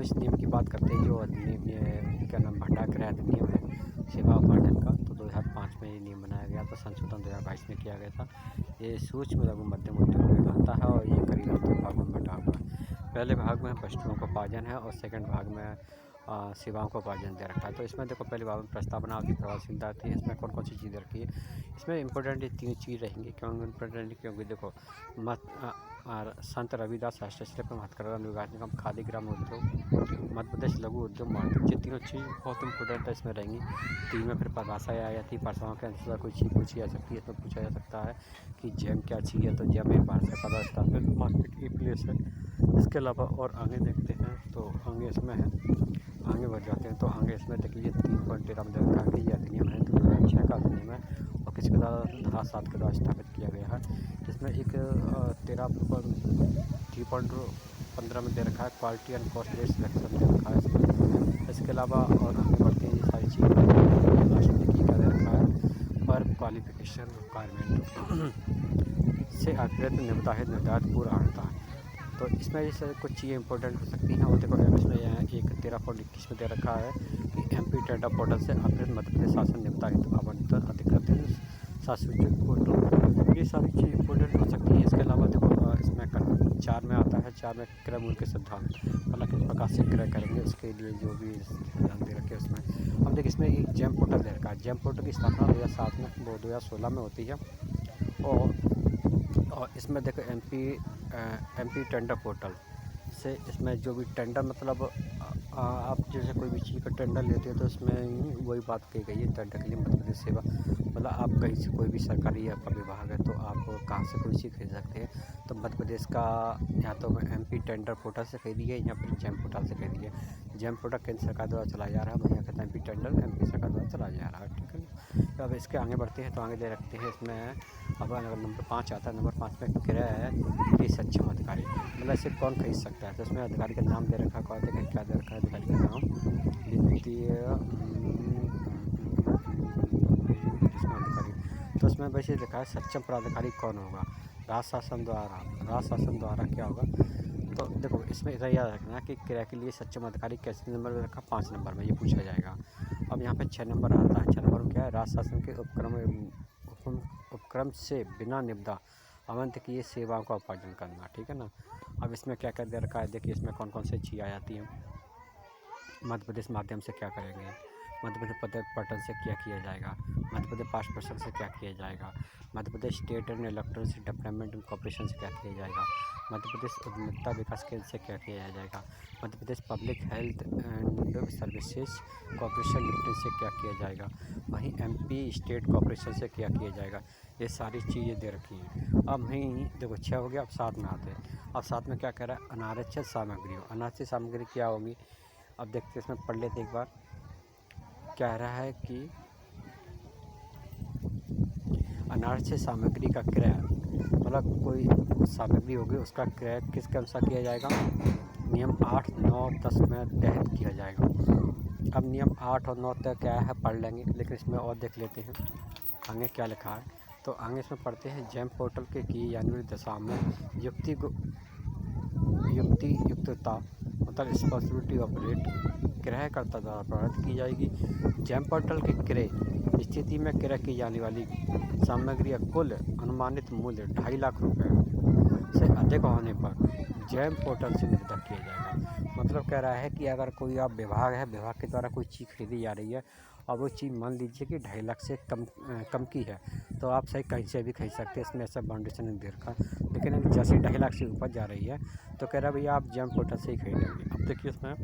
इस नियम की बात करते हैं, जो अधिनियम ये क्या नाम भंडार गृह अधिनियम है सेवा उपार्जन का, तो 2005 में ये नियम बनाया गया था। संशोधन 2022 में किया गया था। ये सूक्ष्म लघु मध्यम उद्योग में आता है और ये करीब 2 भागों में बंटा हुआ है। पहले भाग में वस्तुओं का उपार्जन है और सेकंड भाग में सेवाओं का उपार्जन दे रखा है। तो इसमें देखो पहले भाग में प्रस्तावना की प्रभावशीलता आती है। इसमें कौन कौन सी चीज़ें रखी है, इसमें इंपॉर्टेंट ये 3 चीज़ रहेंगी। क्यों इंपॉर्टेंट, क्योंकि देखो संत रविदास राष्ट्रीय पर हथकरघा विभाग निगम खादी ग्राम उद्योग मध्य प्रदेश लघु उद्योग मार्केट, ये तीनों चीज़ बहुत इंपॉर्टेंट है इसमें रहेंगी। 3 में फिर परिभाषाएँ आ जाती है। भाषाओं के अनुसार कोई चीज़ पूछी जा सकती है। इसमें पूछा जा सकता है कि जैम क्या चीज़ है, तो जैम एक भाषा का स्थापित मार्केट की प्लेस है। इसके अलावा और आगे देखते हैं, तो आगे इसमें है, आगे बढ़ जाते हैं। तो आगे इसमें देख लीजिए 3.13 में देखा कि ये अधिनियम है, तो 2006 का अधिनियम है और किसके द्वारा धारा 7 के द्वारा स्थापित किया गया है। इसमें एक 3.15 में दे रखा है quality and cost based selection दे रखा है इसमें। इसके अलावा और आगे बढ़ते हैं, ये सारी चीज़ें लास्ट में देखिए क्या दे रखा है, पर क्वालिफिकेशन रिक्वायरमेंट से आकृत निर्धारित पूरा आता है। तो इसमें जैसे कुछ चीज़ें इंपॉर्टेंट हो सकती हैं। और देखो इसमें यहाँ एक 13.21 में दे रखा है कि MP टेंडर पोर्टल से आकृत मध्य प्रदेश शासन नियोक्ता हेतु आवंटित अधिकृत शासकीय पोर्टल, ये सारी चीज़ इंपॉर्टेंट हो सकती है। इसके अलावा देखो इसमें 4 में आता है, 4 में क्रय मूल्य के सिद्धांत, मतलब किस प्रकार से क्रय करेंगे उसके लिए जो भी सिद्धांत दे रखे उसमें। अब देखिए इसमें एक जैम पोर्टल दे रखा है। जैम पोर्टल की स्थापना 2007 में 2016 में होती है। और इसमें देखो MP टेंडर पोर्टल से इसमें जो भी टेंडर मतलब आप जैसे कोई भी चीज़ का टेंडर लेते हो तो इसमें वही बात कही गई है। टेंडर के लिए मध्य प्रदेश सेवा, मतलब आप कहीं से कोई भी सरकारी आपका विभाग है तो आप कहाँ से कोई चीज़ खरीद सकते हैं, तो मध्य प्रदेश का या तो MP टेंडर पोर्टल से खरीदिए या फिर जैम पोर्टल से खरीदिए। जैम पोर्टल केंद्र सरकार द्वारा चलाया जा रहा है, वहीं कहते हैं MP टेंडर MP सरकार द्वारा चलाया जा रहा है। ठीक है, तो अब इसके आगे बढ़ते हैं, तो आगे दे रखते हैं इसमें। अब अगर नंबर 5 आता है, नंबर 5 में क्रय के सक्षम अधिकारी, मतलब इसे कौन खरीद सकता है। तो इसमें अधिकारी का नाम दे रखा है, कौन देखा क्या दे रखा है अधिकारी का नाम, वित्तीय इसमें अधिकारी। तो इसमें वैसे लिखा है सक्षम प्राधिकारी कौन होगा, राज्य शासन द्वारा। राज्य शासन द्वारा क्या होगा, तो देखो इसमें इतना याद रखना कि क्रय के लिए सक्षम अधिकारी कैसे नंबर में रखा, 5 नंबर में ये पूछा जाएगा। अब यहाँ पे 6 नंबर आता है। 6 नंबर में क्या है, राज्य शासन के उपक्रम से बिना निविदा अवंत किए सेवाओं का उपार्जन करना। ठीक है ना। अब इसमें क्या क्या दे रखा है, देखिए इसमें कौन कौन सी चीज़ आ जाती हैं। मध्य प्रदेश माध्यम से क्या करेंगे, मध्य प्रदेश पर्यटन से क्या किया जाएगा, मध्य प्रदेश पास्ट पर्सन से क्या किया जाएगा, Madhya Pradesh state and electronic development corporation से क्या किया जाएगा, मध्य प्रदेश उद्यमिता विकास केंद्र से क्या किया जाएगा, Madhya Pradesh public health and services corporation limited से क्या किया जाएगा, वहीं MP स्टेट कॉर्पोरेशन से क्या किया जाएगा। ये सारी चीज़ें दे रखी हैं। अब वहीं देखो 6 हो गया। अब 7 में आते हैं। अब 7 में क्या कह रहा है, अनारक्षित सामग्री। अनारक्षित सामग्री क्या होगी, अब देखते हैं इसमें पढ़ लेते एक बार। कह रहा है कि अनारक्षित सामग्री का क्रय, मतलब कोई सामग्री होगी उसका क्रय किसके अनुसार किया जाएगा, नियम 8, 9, 10 में तहत किया जाएगा। अब नियम 8 और 9 तक क्या है पढ़ लेंगे, लेकिन इसमें और देख लेते हैं आगे क्या लिखा है। तो आगे इसमें पढ़ते हैं, जैम पोर्टल के की जाने वाली दशा में युक्तता मतलब रिस्पॉन्सिबिलिटी ऑपरेट क्रयकर्ता द्वारा प्रवर्तित की जाएगी। जैम पोर्टल के क्रय स्थिति में क्रय की जाने वाली सामग्री का कुल अनुमानित मूल्य 2.5 लाख रुपये से अधिक होने पर जैम पोर्टल से निविदा किया जाएगा। मतलब कह रहा है कि अगर कोई आप विभाग है, विभाग के द्वारा कोई चीज़ खरीदी जा रही है और वो चीज़ मान लीजिए कि 2.5 लाख से कम की है, तो आप सही कहीं से भी खरीद सकते हैं। इसमें ऐसा बाउंडेशन नहीं दे रखा, लेकिन अगर जैसे 2.5 लाख से ऊपर जा रही है तो कह रहा है भैया आप जैम पोर्टल से ही खरीदेंगे। अब देखिए इसमें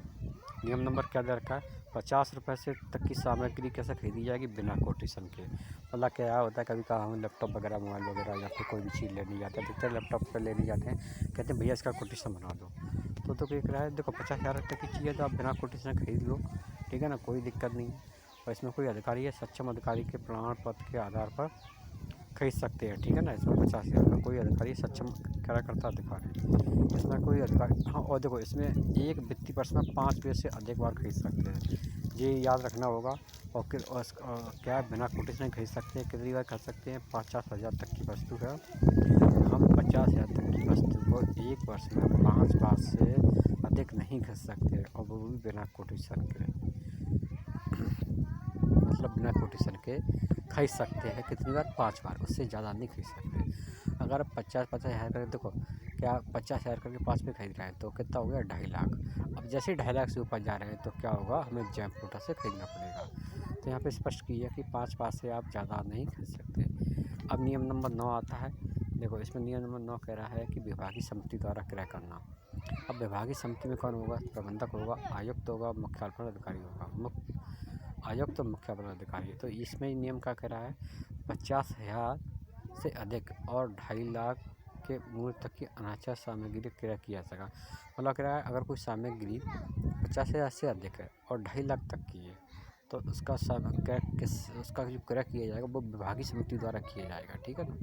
नियम नंबर क्या दे रखा है, 50 रुपये से तक की सामग्री कैसे खरीदी जाएगी बिना कोटेशन के। मतलब क्या होता है, कभी कहा हम लैपटॉप वगैरह मोबाइल वगैरह या फिर कोई भी चीज़ लेने जाते हैं, देखते हैं लैपटॉप पर लेने जाते हैं, कहते हैं भैया इसका कोटेशन बना दो। तो कह रहा है देखो 50,000 रुपये की चीज़ है तो आप बिना कोटेशन खरीद लो। ठीक है ना, कोई दिक्कत नहीं है। और इसमें कोई अधिकारी है, सक्षम अधिकारी के प्रमाण पत्र के आधार पर खरीद सकते हैं। ठीक है ना, इसमें 50,000 का कोई अधिकारी सक्षम कार्यकर्ता अधिकारी, इसमें कोई अधिकारी। हाँ, और देखो इसमें एक वित्तीय वर्ष में 5 पेज से अधिक बार खरीद सकते हैं, ये याद रखना होगा। और क्या बिना कोटेशन खरीद सकते हैं, कितनी बार कर सकते हैं, 50,000 तक की वस्तु है। हम 50,000 तक की वस्तु को एक वर्ष में 5 बार से अधिक नहीं खरीद सकते, और वो भी बिना कोटेशन के, मतलब बिना कोटेशन के खरीद सकते हैं। कितनी बार? 5 बार, उससे ज़्यादा नहीं खरीद सकते। अगर 50 हज़ार करके, देखो क्या 50 हज़ार करके 5 पे खरीद रहे हैं तो कितना हो गया? 2.5 लाख। अब जैसे 2.5 लाख से ऊपर जा रहे हैं तो क्या होगा? हमें जैम पोर्टल से खरीदना पड़ेगा। तो यहाँ पे स्पष्ट किया कि 5 बार से आप ज़्यादा नहीं खरीद सकते। अब नियम नंबर 9 आता है। देखो इसमें नियम नंबर 9 कह रहा है कि विभागीय समिति द्वारा क्रय करना। अब विभागीय समिति में कौन होगा? प्रबंधक होगा, आयुक्त होगा, मुख्य अर्पण अधिकारी होगा। आयुक्त तो मुख्य अर्पण अधिकारी। तो इसमें नियम क्या कह रहा है? 50,000 से अधिक और 2.5 लाख के मूल्य तक की अनाचार सामग्री क्रय किया जा सका। मतलब कह रहा है अगर कोई सामग्री 50,000 से अधिक है और 2.5 लाख तक की है तो उसका उसका जो क्रय किया जाएगा वो विभागीय समिति द्वारा किया जाएगा। ठीक है ना।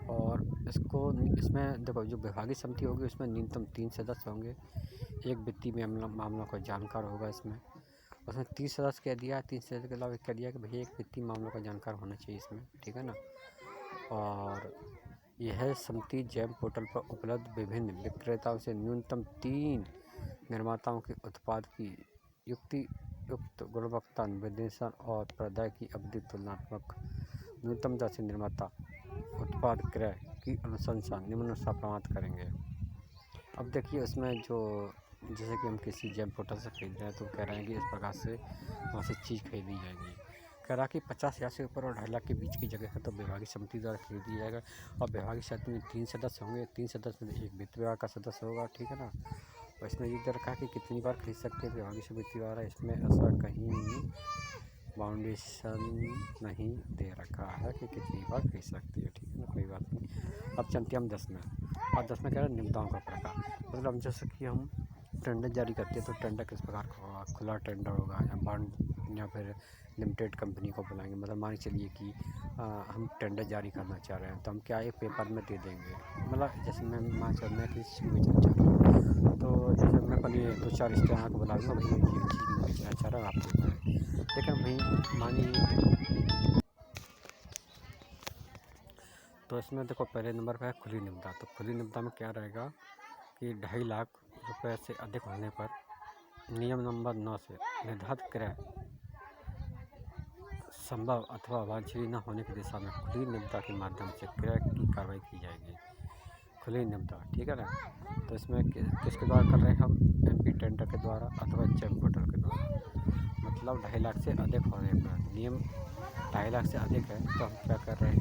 और इसमें देखो जो विभागीय समिति होगी उसमें न्यूनतम 3 सदस्य होंगे। एक वित्तीय मामलों का जानकार होगा। उसमें 30 सदस्य कह दिया है। 30 सदस्य के अलावा कह दिया कि भैया एक वित्तीय मामलों का जानकार होना चाहिए इसमें। ठीक है ना। और यह समिति जैम पोर्टल पर उपलब्ध विभिन्न विक्रेताओं से न्यूनतम 3 निर्माताओं के उत्पाद की युक्त गुणवत्ता विश्लेषण और प्रदाय की अवधि तुलनात्मक न्यूनतम दर से निर्माता उत्पाद क्रय की अनुशंसा निम्नानुसार प्रमाणित करेंगे। अब देखिए उसमें जो जैसे कि हम किसी जैम पोर्टल से खरीद रहे हैं तो कह रहे हैं कि इस प्रकार से वहाँ से चीज़ खरीदी जाएगी। कह रहा कि 50,000 से ऊपर और 2.5 लाख के बीच की जगह है तो विभागीय समिति द्वारा खरीदी जाएगा। और विभागीय समिति में 3 सदस्य होंगे। 3 सदस्य में एक वित्त विभाग का सदस्य होगा। ठीक है ना। और इसमें ये दे रखा है कि कितनी बार खरीद सकते हैं विभागीय समिति द्वारा। इसमें ऐसा कहीं बाउंडेशन नहीं दे रखा है कि कितनी बार खरीद सकती है। ठीक है ना, कोई बात नहीं। अब चलते हम 10 में। और 10 में कह रहे हैं निविदाओं का प्रकार। मतलब जैसे कि हम टेंडर जारी करते हैं तो टेंडर किस प्रकार का होगा? खुला टेंडर होगा या बॉन्ड या फिर लिमिटेड कंपनी को बुलाएंगे। मतलब मान चलिए कि हम टेंडर जारी करना चाह रहे हैं तो हम क्या एक पेपर में दे देंगे। मतलब जैसे मैं किसी चीज़ में बेचना चाह रहा हूँ तो जैसे मैं अपने 2-4 रिश्तेदारों को बुलाऊँगा, भैया ये चीज़ मैं बेचना चाह रहा हूँ, आप बताएं। लेकिन भाई मानिए तो इसमें देखो पहले नंबर पर है खुली निविदा। तो खुली निविदा में क्या रहेगा कि 2.5 लाख रुपये से अधिक होने पर नियम नंबर 9 से निर्धारित क्रय संभव अथवा वांछनीय न होने की दिशा में खुली निविदा के माध्यम से क्रय की कार्रवाई की जाएगी। खुली निविदा। ठीक है ना। तो इसमें किसके द्वारा कर रहे हैं हम? MP टेंडर के द्वारा अथवा जैम पोर्टल के द्वारा। मतलब 2.5 लाख से अधिक होने पर, नियम 2.5 लाख से अधिक है तो हम क्या कर रहे हैं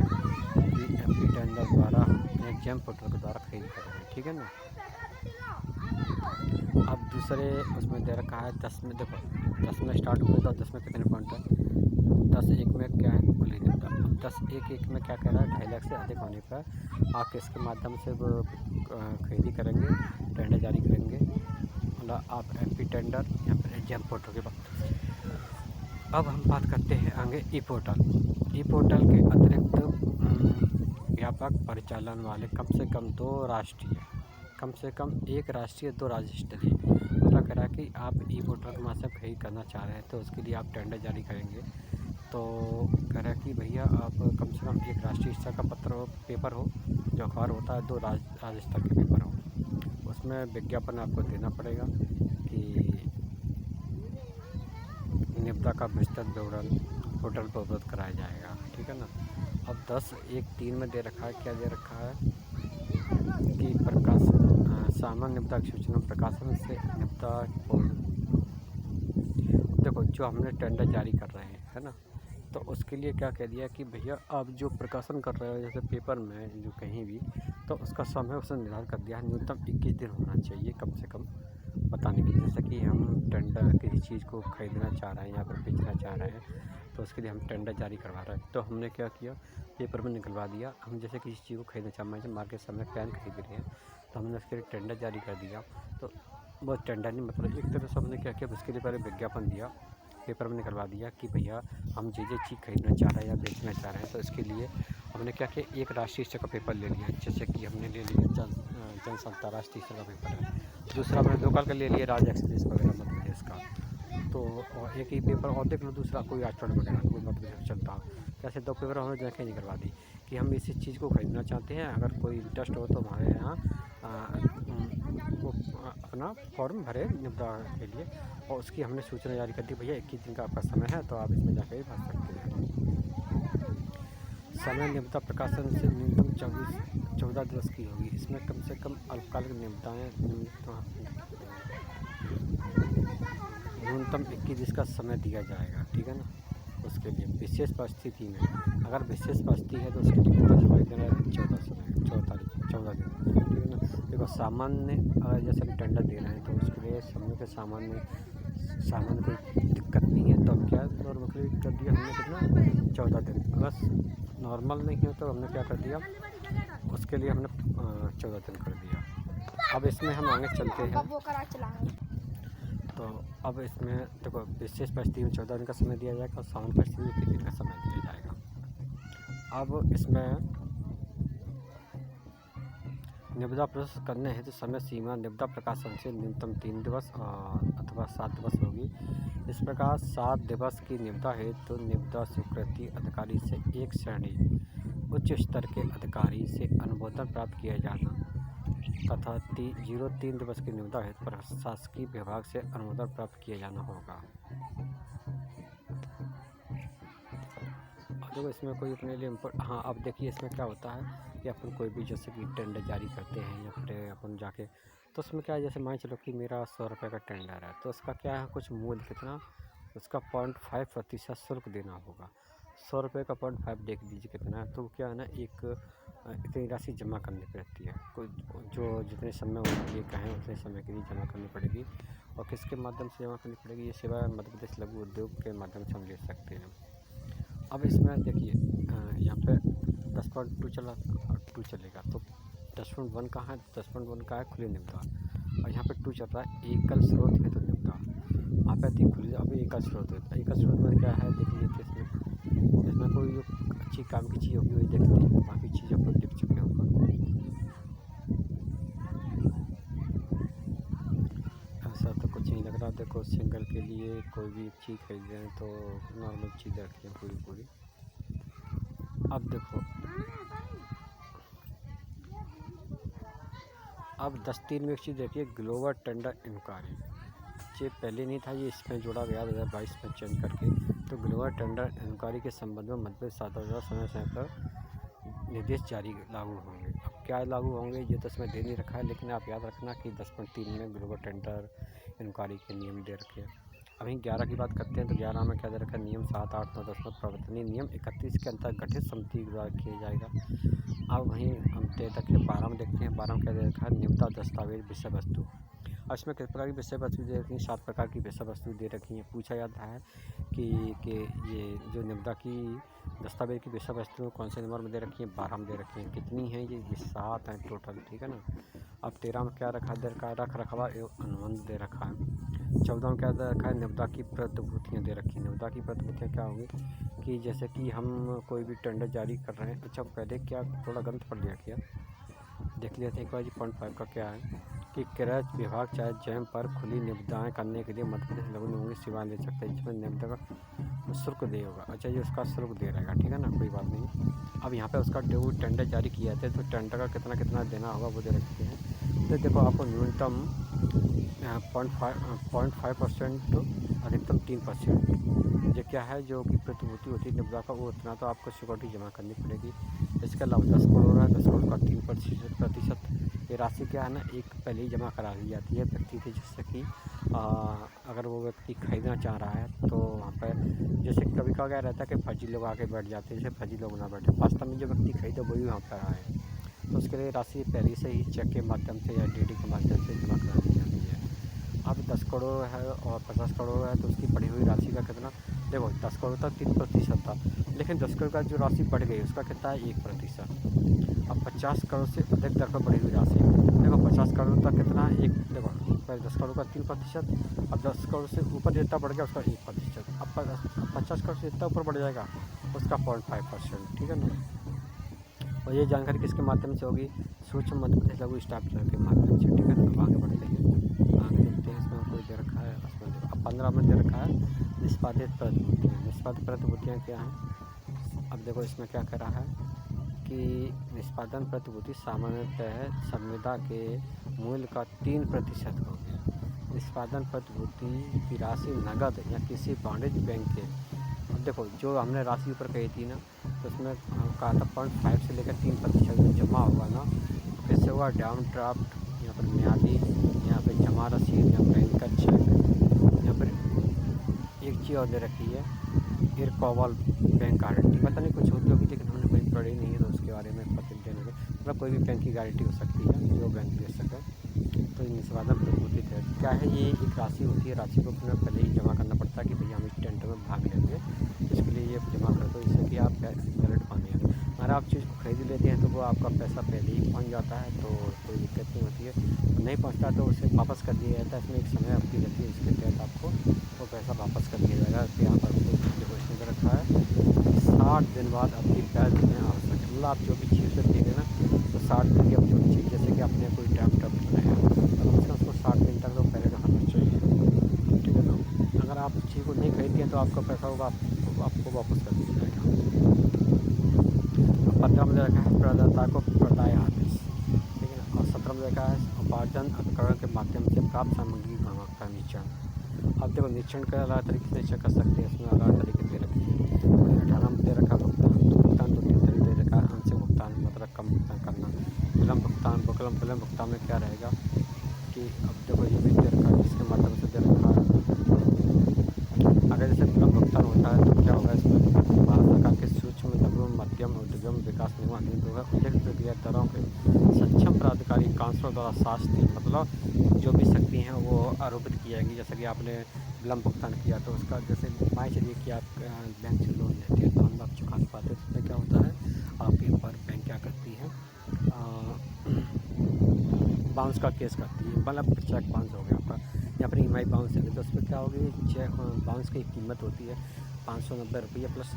कि MP टेंडर द्वारा या जैम पोर्टल के द्वारा खरीद कर रहे हैं। ठीक है ना। अब दूसरे उसमें दे रखा है 10 में। देखो 10 में स्टार्ट हुआ था। 10 में कितने पॉइंट है? 10(1) में क्या है? खुली निविदा। अब 10(1) में क्या कह रहा है? 2.5 लाख से अधिक होने पर आप किसके माध्यम से वो खरीदी करेंगे, टेंडर जारी करेंगे? मतलब आप MP टेंडर या फिर जैम पोर्टल के माध्यम से। अब हम बात करते हैं आगे ई पोर्टल के अतिरिक्त व्यापक परिचालन वाले कम से कम 1 राष्ट्रीय 2 राज्य स्तरीय। मतलब कह रहा है कि आप ई पोर्टल के माध्यम से खरीद करना चाह रहे हैं तो उसके लिए आप टेंडर जारी करेंगे। तो कह रहा है कि भैया आप कम से कम 1 राष्ट्रीय स्तर का पेपर हो, जो अखबार होता है, 2 राज्य स्तर के पेपर हो। उसमें विज्ञापन आपको देना पड़ेगा कि निविदा का विस्तृत विवरण पोर्टल पर उपलब्ध कराया जाएगा। ठीक है ना। अब 10(1)(3) में दे रखा है, क्या दे रखा है कि सामान्य निविदा की सूचना प्रकाशन से निविदा। देखो जो हमने टेंडर जारी कर रहे हैं, है ना, तो उसके लिए क्या कह दिया कि भैया आप जो प्रकाशन कर रहे हो जैसे पेपर में जो कहीं भी, तो उसका समय उसने निर्धारित कर दिया है न्यूनतम 21 दिन होना चाहिए कम से कम बताने की। जैसे कि हम टेंडर किसी चीज़ को खरीदना चाह रहे हैं या फिर बेचना चाह रहे हैं तो उसके लिए हम टेंडर जारी करवा रहे हैं। तो हमने क्या किया, पेपर में निकलवा दिया। हम जैसे किसी चीज़ को खरीदना चाह रहे हैं, मार्केट से हमने पेन खरीद रहे हैं तो हमने उसके लिए टेंडर जारी कर दिया। तो वो टेंडर नहीं, मतलब एक तरह से हमने क्या किया, उसके लिए पहले विज्ञापन दिया, पेपर में निकलवा दिया कि भैया हम जो चीज़ खरीदना चाह रहे हैं या बेचना चाह रहे हैं। तो इसके लिए हमने क्या किया, 1 राष्ट्रीय स्तर का पेपर ले लिया। जैसे कि हमने ले लिया जनसंख्या राष्ट्रीय स्तर का पेपर है। दूसरा हमने लोकल का ले लिया, राज्य एक्सप्रेस वगैरह मध्य प्रदेश का। तो एक ही पेपर और देख लो, दूसरा कोई रेस्टोरेंट वगैरह कोई मतलब चलता हो, कैसे 2 पेपर हमने जगह नहीं करवा दी कि हम इस चीज़ को खरीदना चाहते हैं, अगर कोई इंटरेस्ट हो तो हमारे यहाँ वो अपना फॉर्म भरे निपटा के लिए, और उसकी हमने सूचना जारी कर दी, भैया 21 दिन का आपका समय है, तो आप इसमें जाकर भर सकते हैं। समय निविदा प्रकाशन से न्यूनतम 14 दिवस की होगी। इसमें कम से कम अल्पकालिक निविदाएँ न्यूनतम 21 दिन का समय दिया जाएगा, ठीक है ना। उसके लिए विशेष परिस्थिति में, अगर विशेष परिस्थिति है तो उसके लिए कितना समय देना है, 14 दिन, ठीक है ना। देखो सामान्य अगर जैसे हम टेंडर दे रहे हैं तो उसके लिए समय के सामान्य कोई दिक्कत नहीं है, तो अब क्या नॉर्मली कर दिया हमने कितना 14 दिन। अगर नॉर्मल नहीं है तो हमने क्या कर दिया, उसके लिए हमने 14 दिन कर दिया। अब इसमें हम आगे चलते हैं। तो अब इसमें देखो विशेष परिस्थिति में 14 दिन का समय दिया जाएगा और सामान्य परिस्थिति में 21 दिन का समय दिया जाएगा। अब इसमें निविदा प्रोसेस करने हेतु समय सीमा निविदा प्रकाशन से न्यूनतम 3 दिवस अथवा 7 दिवस होगी। इस प्रकार 7 दिवस की निविदा हेतु निविदा स्वीकृति अधिकारी से एक श्रेणी उच्च स्तर के अधिकारी से अनुमोदन प्राप्त किया जाना तथा 3 दिवस की निविदा हेतु प्रशासकीय विभाग से अनुमोदन प्राप्त किया जाना होगा। देखो इसमें कोई अपने लिए हाँ, अब देखिए इसमें क्या होता है कि अपन कोई भी जैसे कि टेंडर जारी करते हैं या फिर अपन जाके, तो उसमें क्या है, जैसे मान चलो कि मेरा 100 रुपये का टेंडर है, तो उसका क्या है, कुछ मूल्य कितना, उसका 0.5% शुल्क देना होगा। 100 रुपये का 0.5 देख लीजिए कितना है, तो क्या है ना, एक इतनी राशि जमा करनी पड़ती है, कोई जो जितने समय उनके लिए कहें उतने समय के लिए जमा करनी पड़ेगी। और किसके माध्यम से जमा करनी पड़ेगी, ये सेवा मध्य प्रदेश लघु उद्योग के माध्यम से हम ले सकते हैं। अब इसमें देखिए यहाँ पे 10.2 चलेगा, तो 10.1 कहाँ है, 10.1 का है खुली निविदा, और यहाँ पे 2 चल रहा है एकल स्रोत हेतु निविदा। वहाँ पे थी खुली, अभी एकल स्रोत है। एकल स्रोत में क्या है, देख लीजिए इसमें कोई जो अच्छी काम की चीज़ होगी वही देखते हैं, बाकी चीज़ अपन देख चुके हैं ऊपर। ऐसा तो कुछ नहीं लग रहा। देखो सिंगल के लिए कोई भी चीज़ खरीद रहे हैं तो नॉर्मल चीज़ें रखी हैं पूरी। अब देखो अब 10(3) में एक चीज़ देखिए, ग्लोबल टेंडर इंक्वायरी, ये पहले नहीं था, ये इसमें जोड़ा गया 2022 में चेंज करके। तो ग्लोबल टेंडर इंक्वायरी के संबंध में मध्य प्रदेश शासन समय पर निर्देश जारी लागू होंगे। अब क्या लागू होंगे ये तो इसमें दे नहीं रखा है, लेकिन आप याद रखना कि 10.3 में ग्लोबल टेंडर इंक्वायरी के नियम दे रखे हैं। अभी 11 की बात करते हैं, तो 11 में क्या दे रखा है, नियम 7, 8, 9, 10 में प्रवर्तनीय नियम 31 के अंतर्गत गठित समिति द्वारा किया जाएगा। अब वहीं हम तक 12 में देखते हैं, 12 में क्या दे रखा है, निविदा दस्तावेज विषय वस्तु। और इसमें किस प्रकार की विषय वस्तु दे रखी है, 7 प्रकार की विषय वस्तु दे रखी हैं। पूछा जाता है कि ये जो निविदा की दस्तावेज की विषय वस्तु कौन से नंबर में दे रखी है, 12 में दे रखी हैं। कितनी है ये 7 हैं टोटल, ठीक है ना। अब 13 में क्या रखा, दे रखा है रख रखाव एवं अनुबंध दे रखा है। 14 में क्या दे रखा है, निविदा की प्रतिभूतियाँ दे रखी हैं। निविदा की प्रतिभूतियाँ क्या होंगी कि जैसे कि हम कोई भी टेंडर जारी कर रहे हैं। अच्छा पहले क्या थोड़ा गलत पढ़ लिया क्या, देख लिया था एक बार जी। 0.5 का क्या है कि क्रय विभाग चाहे जैम पर खुली निविदाएँ करने के लिए मध्य प्रदेश लघु निगम की सेवा ले सकता है, जिसमें निविदा का शुल्क दे होगा। अच्छा ये उसका शुल्क दे रहेगा, ठीक है ना, कोई बात नहीं। अब यहाँ पे उसका जो टेंडर जारी किया था तो टेंडर का कितना देना होगा वो दे रखते हैं। तो देखो आपको न्यूनतम 0.5% तो अधिकतम 3%, ये क्या है जो कि प्रतिभूति होती है निविदा का, वो उतना तो आपको सिक्योरिटी जमा करनी पड़ेगी। इसके अलावा 10 करोड़ है, 10 करोड़ का 3% ये राशि क्या है ना, एक पहले ही जमा करा दी जाती है व्यक्ति से, जिससे कि अगर वो व्यक्ति खरीदना चाह रहा है तो वहाँ पर जैसे कभी क्या रहता है कि फर्जी लोग आके बैठ जाते हैं, जैसे फर्जी लोग ना बैठे, वास्तव में जो व्यक्ति खरीदे वही वहाँ पर आए, तो उसके लिए राशि पहले से ही चेक के माध्यम से या डीडी के माध्यम से जमा करा दी जाती है। अब 10 करोड़ है और 50 करोड़ है, तो उसकी बढ़ी हुई राशि का कितना, देखो 10 करोड़ तक 3% था, लेकिन 10 करोड़ का जो राशि बढ़ गई उसका कितना है 1%। अब 50 करोड़ से अधिक दर पर बढ़ी हुई राशि, देखो 50 करोड़ तक कितना है, एक देखो पहले 10 करोड़ का 3%, अब 10 करोड़ से ऊपर जितना बढ़ गया उसका 1%, अब 50 करोड़ से जितना ऊपर बढ़ जाएगा उसका 0.5%, ठीक है ना। और ये जानकारी किसके माध्यम से होगी, सूक्ष्म मध्य प्रदेश लघु स्टाफ के माध्यम से, ठीक है ना। अब आगे बढ़ते हैं, आगे देखते हैं इसमें कोई दे रखा है, इसमें अब 15 में दे रखा है है निष्पादित प्रतिभूतियाँ। निष्पादित प्रतिभूतियाँ क्या हैं? अब देखो इसमें क्या करा है कि निष्पादन प्रतिभूति सामान्यतः संविदा के मूल्य का 3% होगी। निष्पादन प्रतिभूति की राशि नकद या किसी वाणिज्य बैंक के, अब देखो जो हमने राशि ऊपर कही थी ना, तो उसमें कहा था 0.5 से लेकर 3% में जमा होगा ना, तो कैसे हुआ? डाउन ड्राफ्ट, यहाँ पर म्यादी, यहाँ पर जमा रसीद, यहाँ पर इनका चेक, यहाँ पर एक चीज़ और दे रखी है इरकॉवल बैंक गारंटी। पता नहीं कुछ होती होगी लेकिन हमने कोई पढ़ी नहीं है तो उसके बारे में पता देने में, मतलब कोई भी बैंक की गारंटी हो सकती है जो बैंक दे सके। तो निष्पादन प्रतिभूति है क्या है? ये एक राशि होती है, राशि को अपने पहले ही जमा करना पड़ता है कि भैया हम इस टेंडर में भाग लेंगे, इसके लिए ये जमा कर दो, इससे कि आप बैलेट पानी है। अगर आप चीज़ को खरीद लेते हैं तो वो आपका पैसा पहले ही पहुँच जाता है, तो कोई दिक्कत नहीं होती है। नहीं पहुँचता तो उसे वापस कर दिया जाता है। इसमें एक समय अवधि रहती है, इसके तहत आपको वो पैसा वापस कर दिया जाएगा। फिर यहाँ पर देखो इसमें रखा है 60 दिन बाद अपनी पैर देने आवश्यक है। मतलब आप जो भी चीज़ देंगे ना, तो 60 दिन की अपनी चीज़, जैसे कि आपने कोई टाइम टेबल बनाया तो उसको 60 दिन तक तो पहले रखना चाहिए, ठीक है ना। अगर आप उस चीज़ को नहीं खरीदते हैं तो आपका पैसा होगा आपको वापस कर दिया जाएगा। 15 में रखा है प्रदाता को प्रदाय आदेश, ठीक है ना। और 17 में रखा है उपार्जन उपकरण के माध्यम से प्राप्त सामग्री की गुणवत्ता निरीक्षण। अब देखो निरीक्षण का अलग तरीके से निरीक्षण कर सकते हैं, इसमें अलग तरीके दे रखे हैं। 18 में दे रखा भुगतान, तो भुगतान 2-3 तरीके दे रखा है। आंशिक भुगतान मतलब कम भुगतान करना, विलम्ब भुगतान। विलम्ब भुगतान में क्या रहेगा कि अब देखो ये भी दे रखा है, जिसके माध्यम से दे रखा है अगर जैसे विलम्ब भुगतान होता है तो क्या होगा? इसमें भारत सरकार के सूक्ष्म लघु मध्यम उद्यम विकास निगम अधीन होगा उल्लेख प्रक्रिया दरों के सक्षम प्राधिकारी काउंसिलों द्वारा शास्ति, मतलब जो भी शक्ति हैं वो आरोपित की जाएंगी। जैसे कि आपने विलम्ब भुगतान किया तो उसका, जैसे मान चलिए कि आप बैंक से लोन लेते हैं तो हम आप चुका नहीं पाते, तो उसमें क्या होता है आपके ऊपर बैंक क्या करती है, बाउंस का केस करती है। मतलब चेक बाउंस हो गया आपका या फिर EMI बाउंस है तो उसमें क्या होगी? चेक बाउंस की कीमत होती है 590 रुपये प्लस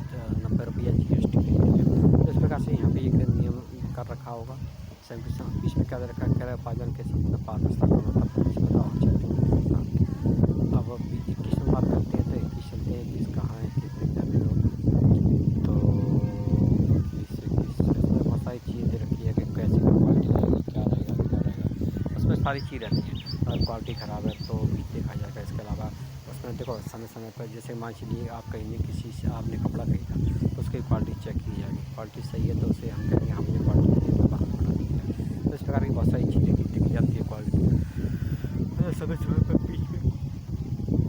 90 रुपये GST के लिए। तो इस प्रकार से यहाँ पे एक नियम कर रखा होगा। बीच में क्या दे रखा है? क्रय उपार्जन के संबंध पारदर्शिता का मतलब प्रतिस्पर्धा और चलती है। अब 21 में बात करते हैं तो 21 चलते हैं, 21 कहाँ है, 21 में जाने दो। तो 21 इसमें बहुत सारी चीज़ें दे रखी है कि कैसे क्वालिटी रहेगी, क्या रहेगा, उसमें सारी चीज़ रहती है। अगर क्वालिटी ख़राब है तो भी देखा जाएगा। इसके अलावा उसमें देखो समय समय पर, जैसे मान चलिए आप कहीं किसी से आपने कपड़ा खरीदा तो उसकी क्वालिटी चेक की जाएगी, क्वालिटी सही है तो उसे हम कहेंगे हमने क्वालिटी तो बाहर बना दी है। तो इस प्रकार की बहुत सारी चीज़ें दिख जाती है क्वालिटी समय समय पर बीच में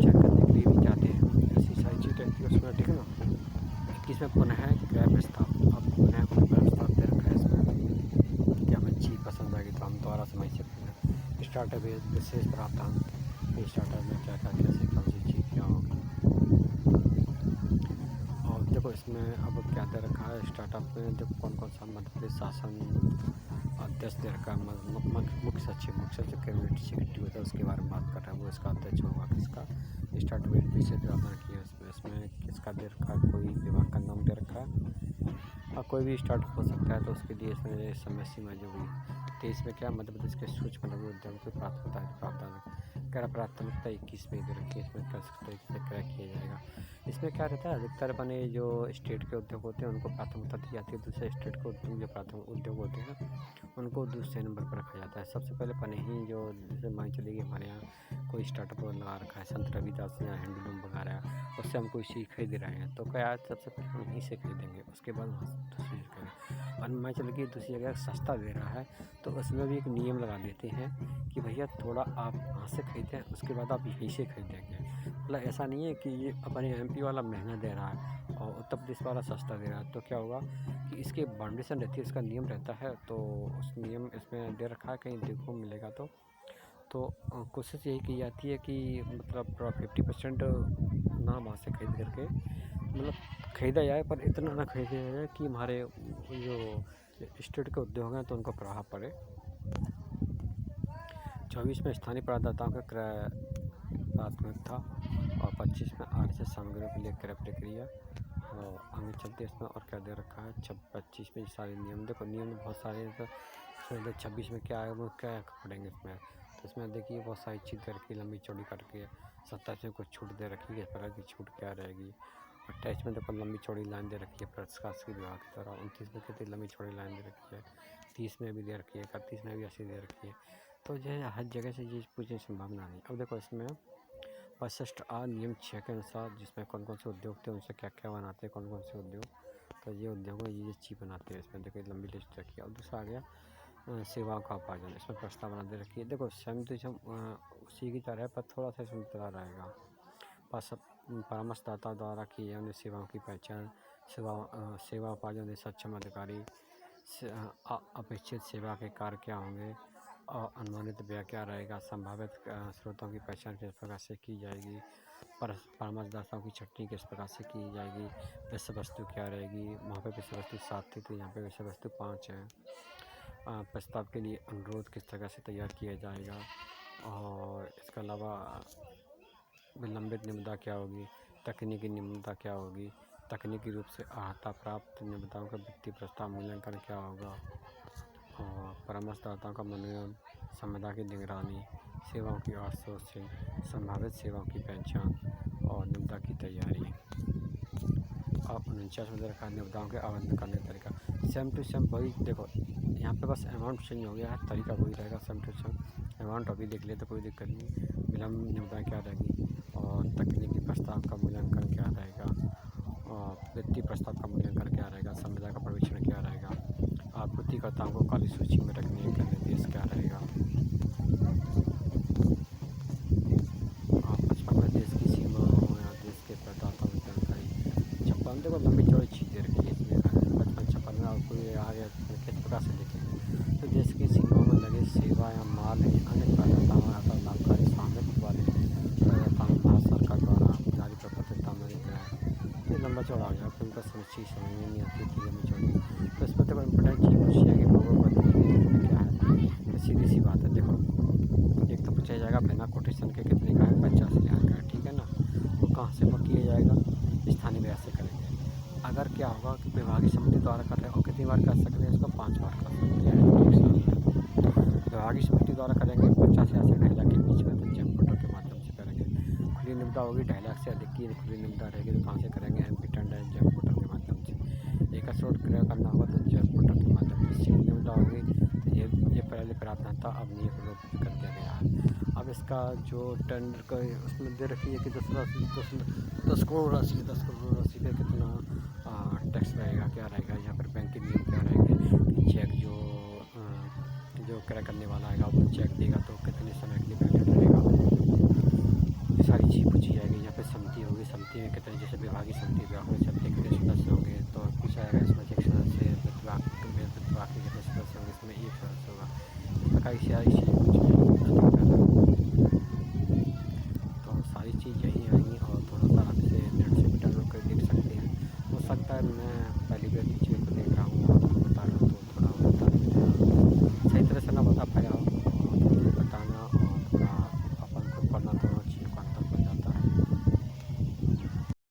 चेक करने के लिए भी जाते हैं, ऐसी सारी चीज़ रहती है उसमें, ठीक है ना। 21 में पुनः क्रय प्रस्ताव, अब पुनः क्रय प्रस्ताव दे रखा है इसमें कि हमें चीज़ पसंद आएगी तो हम दोबारा समझ सकते हैं। स्टार्टअप विशेष प्रावधान, स्टार्टअप में क्या क्या कैसे कौन सी चीज़ क्या होगी। और देखो इसमें अब क्या दे रखा है स्टार्टअप में, देखो कौन कौन सा मध्य प्रदेश शासन अध्यक्ष दे रखा है, मुख्य सचिव कैबिनेट सेक्रेटरी होता है उसके बारे में बात कर रहा है, वो इसका अध्यक्ष होगा किसका? स्टार्टअप विशेष प्रावधान किया इसमें किसका दे रखा है? कोई विभाग का नाम दे रखा है और कोई भी स्टार्टअप हो सकता है, तो उसके लिए इसमें समय सीमा जो हुई 23 में क्या मध्य प्रदेश के सूक्ष्म लघु उद्यम की प्रावधान कर प्राथमिकता 21 में दे रखी है। इसमें किस तरीके से क्रय किया जाएगा? इसमें क्या रहता है, अधिकतर अपने जो स्टेट के उद्योग होते हैं उनको प्राथमिकता दी जाती है, दूसरे स्टेट के उद्योग जो प्राथमिक उद्योग होते हैं उनको दूसरे नंबर पर रखा जाता है। सबसे पहले पने ही जो, जैसे मान चलिए हमारे यहाँ कोई स्टार्टअप लगा रखा है संत रविदास या हैंडलूम वगैरह, उससे हम कोई चीज़ खरीद रहे हैं तो क्या सबसे पहले हम यहीं से खरीदेंगे, उसके बाद दूसरी जगह। और मान चलिए कि दूसरी जगह सस्ता दे रहा है तो उसमें भी एक नियम लगा देते हैं कि भैया थोड़ा आप वहाँ से खरीदें, उसके बाद आप यहीं से खरीदेंगे। मतलब ऐसा नहीं है कि ये अपने MP वाला महंगा दे रहा है और उत्तर प्रदेश वाला सस्ता दे रहा है, तो क्या होगा कि इसकी बाउंडेशन रहती है, इसका नियम रहता है, तो उस नियम इसमें दे रखा है, कहीं देखो मिलेगा तो कोशिश यही की जाती है कि मतलब 50% ना वहाँ से खरीद करके मतलब ख़रीदा जाए, पर इतना ना खरीदा जाए कि हमारे जो स्टेट के उद्योग हैं तो उनको प्रभाव पड़े। 24 में स्थानीय प्रदाताओं का क्रय प्राथमिकता और 25 में आवश्यक सामग्रियों के लिए क्रय प्रक्रिया और आगे चलते इसमें और क्या दे रखा है। 25 में सारे नियम, देखो नियम बहुत सारे हैं तो 26 में क्या है वो क्या पढ़ेंगे इसमें। तो इसमें देखिए बहुत सारी चीज़ दे रखी है लंबी चौड़ी करके। 27 में कुछ छूट दे रखी है, इस प्रकार की छूट क्या रहेगी। 28 में देखो लंबी चौड़ी लाइन दे रखी है प्रशासकीय विभाग की तरह। 29 में कितनी लंबी चौड़ी लाइन दे रखी है। 30 में भी दे रखी है, 31 में भी ऐसी दे रखी है। तो जो है हर जगह से ये पूछने की संभावना नहीं। अब देखो इसमें 65A नियम 6 के अनुसार जिसमें कौन कौन से उद्योग थे, उनसे क्या क्या बनाते हैं, कौन कौन से उद्योग, तो ये उद्योगों ये चीज़ बनाते हैं। इसमें देखो लंबी लिस्ट रखी है। और दूसरा आ गया सेवाओं का उपार्जन। इसमें प्रस्तावना दे रखी है। देखो सेम टू सेम उसी की तरह पर थोड़ा सा इसमें तरह रहेगा। परामर्शदाता द्वारा की जाने सेवाओं की पहचान, सेवा उपार्जन सक्षम अधिकारी, अपेक्षित सेवा के कार्य क्या होंगे और अनुमानित व्यय क्या रहेगा। संभावित स्रोतों की पहचान किस प्रकार से की जाएगी। परामर्शदाताओं की छटनी किस प्रकार से की जाएगी। विषय वस्तु क्या रहेगी। वहाँ पे विषय वस्तु 7 थी तो यहाँ पे विषय वस्तु 5 है। प्रस्ताव के लिए अनुरोध किस तरह से तैयार किया जाएगा। और इसके अलावा विलंबित निविदा क्या होगी। तकनीकी निविदा क्या होगी। तकनीकी रूप से अहर्ता प्राप्त निविदाओं का वित्तीय प्रस्ताव मूल्यांकन क्या होगा। और परामर्शदाताओं का मनोनयन, संविदा की निगरानी, सेवाओं की आउटसोर्सिंग, संभावित सेवाओं की पहचान और निविदा की तैयारी। और 49 में रखा निविदाओं के आवेदन करने का तरीका। सेम टू सेम वही देखो, यहाँ पे बस अमाउंट चेंज हो गया है, तरीका वही रहेगा सेम टू सेम। अमाउंट अभी देख ले तो कोई दिक्कत नहीं। विलम्ब निविदा क्या रहेगी और तकनीकी प्रस्ताव का मूल्यांकन क्या रहेगा और वित्तीय प्रस्ताव का मूल्यांकन क्या रहेगा। संविदा का परीक्षण क्या रहेगा। आपूर्तिकर्ताओं को काली सूची में रखने का निर्देश क्या रहेगा। 55 में देश की सीमाओं या देश के प्रदाताओं की जानकारी। 56 देखो लंबी चौड़ी चीज़ें रखी है इसमें। 55 में आपको ये आ गया किस प्रकार से देखें तो देश की सीमाओं में लगे सेवा या माल अन्य प्रदाताओं या लाभकारी स्वामित्व वाले प्रदाताओं भारत सरकार द्वारा जारी प्रपत्र आमंत्रित है। ये लंबा चौड़ा आ गया, फिर उनका समझ में नहीं आती थी लंबी चौड़ी। तो इसमें देखो इम्पोर्टेंट चीज़ पूछी है कि लोगों को क्या है। तो सीधी सी बात है, देखो एक तो पूछा जाएगा बिना कोटेशन के कितने का है, 50,000 का है, ठीक है ना। वो कहाँ से किया जाएगा, स्थानीय व्यय से करेंगे। अगर क्या होगा कि विभागीय समिति द्वारा कर रहे हैं और कितनी बार कर सकते हैं, इसको 5 बार कर सकते हैं एक साल में। विभागीय समिति द्वारा करेंगे 50,000 से 2.5 लाख के बीच में, तो जेम पोर्टल के माध्यम से करेंगे। खुली निविदा होगी 2.5 लाख से अधिक की खुली निविदा रहेगी तो कहाँ से करेंगे, MP टेंडर जेम पोर्टल के माध्यम से। एक स्रोत क्रय करना होगा तो जेम पोर्टल के माध्यम से। सीमित निविदा होगी तो ये पहले प्रावधान था, अब नियम रूप कर दिया गया है। अब इसका जो टेंडर का उसमें दे रखी है कि 10 करोड़ राशि पे कितना टैक्स रहेगा, क्या रहेगा। यहाँ पर बैंक के नियम क्या रहेंगे। चेक जो क्रय करने वाला आएगा वो चेक देगा तो कितने समय के लिए वैलिड रहेगा। ये सारी चीज़ पूछी जाएगी। यहाँ पे समिति होगी, समिति में कितने, जैसे विभागीय समिति कितने सदस्य होंगे तो पूछा जाएगा इसमें। एक सदस्य विभाग के कितने सदस्य होंगे, इसमें 1 सदस्य होगा। इस प्रकार की सारी चीज़ तो सारी चीज़ यही आएंगी। और थोड़ा सा आपसे नेट से भी डाउनलोड कर देख सकते हैं। हो सकता है मैं पहली बार